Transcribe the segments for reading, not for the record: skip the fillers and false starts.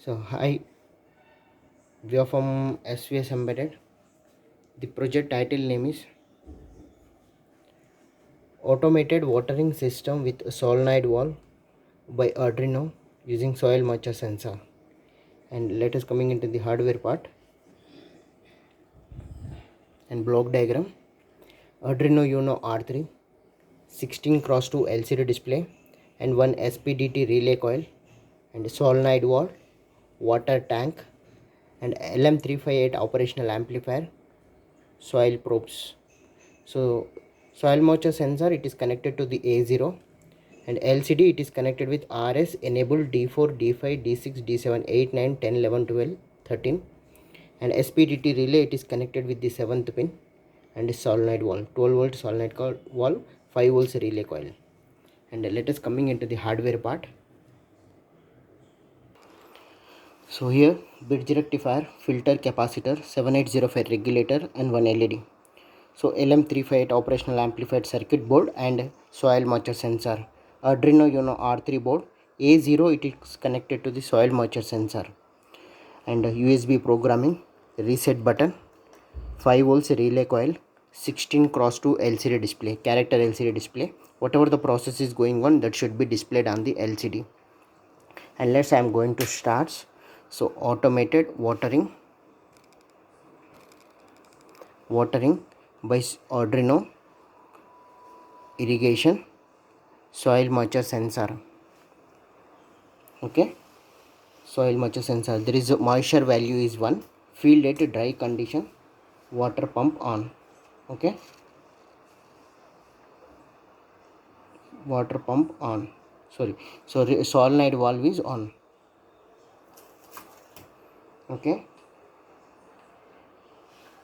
So hi, we are from svsembedded. The project title name is Automated Watering System with Solenoid Valve by Arduino using soil moisture sensor. And let us coming into the hardware part and block diagram. Arduino Uno R3, 16x2 LCD display and one SPDT relay coil and solenoid valve, water tank and LM358 operational amplifier, soil probes. So soil moisture sensor, it is connected to the A0, and LCD it is connected with RS enabled D4, D5, D6, D7, 8, 9, 10, 11, 12, 13, and SPDT relay it is connected with the 7th pin, and solenoid valve, 12 volt solenoid valve, 5 volts relay coil. And let us coming into the hardware part. So here bridge rectifier, filter capacitor, 7805 regulator and one LED. So LM358 operational amplified circuit board and soil moisture sensor. Arduino Uno R3 board. A0 it is connected to the soil moisture sensor. And USB programming, reset button, 5 volts relay coil, 16x2 LCD display, character LCD display. Whatever the process is going on, that should be displayed on the LCD. And let's I am going to start. So automated watering by Arduino, irrigation, soil moisture sensor. Okay, soil moisture sensor, there is a moisture value is 1, field at dry condition, water pump on. Okay, water pump on, sorry, so solenoid valve is on. Okay,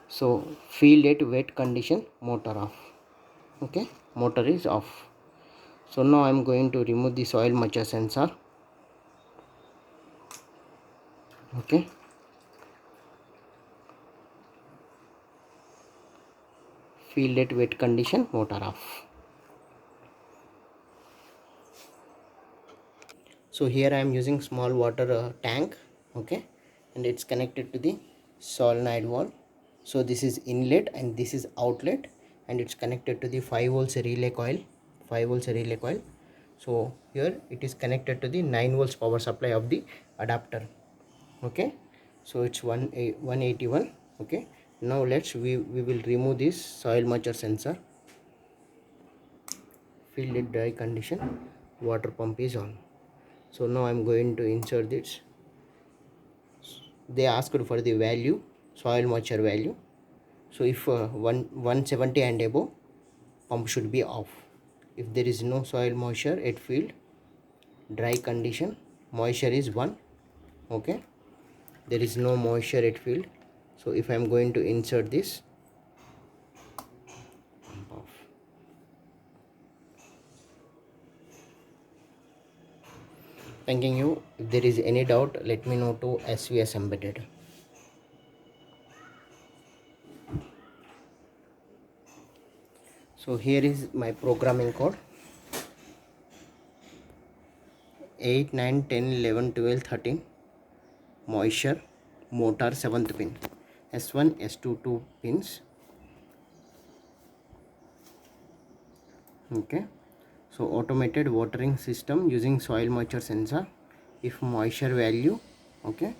so field at wet condition, motor off. Okay, motor is off. So now I am going to remove the soil moisture sensor. Okay, field at wet condition, motor off. So here I am using small water tank. Okay, and it's connected to the solenoid valve. So this is inlet and this is outlet, and it's connected to the 5 volts relay coil, 5 volts relay coil. So here it is connected to the 9 volts power supply of the adapter. Okay, so it's 181. Okay, now we will remove this soil moisture sensor. Field at dry condition, water pump is on. So now I'm going to insert this. They asked for the value, soil moisture value. So if 170 and above, pump should be off. If there is no soil moisture at field, dry condition, moisture is 1. Okay, there is no moisture at field. So if I am going to insert this, pump off. Thanking you. If there is any doubt, let me know to svsembedded. So here is my programming code. 8, 9, 10, 11, 12, 13. Moisture, motor 7th pin. S1, S2, 2 pins. Okay. So automated watering system using soil moisture sensor. If moisture value, okay,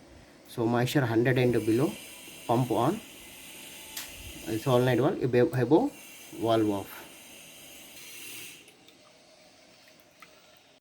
so moisture 100 and below, pump on, solenoid valve, above, valve off.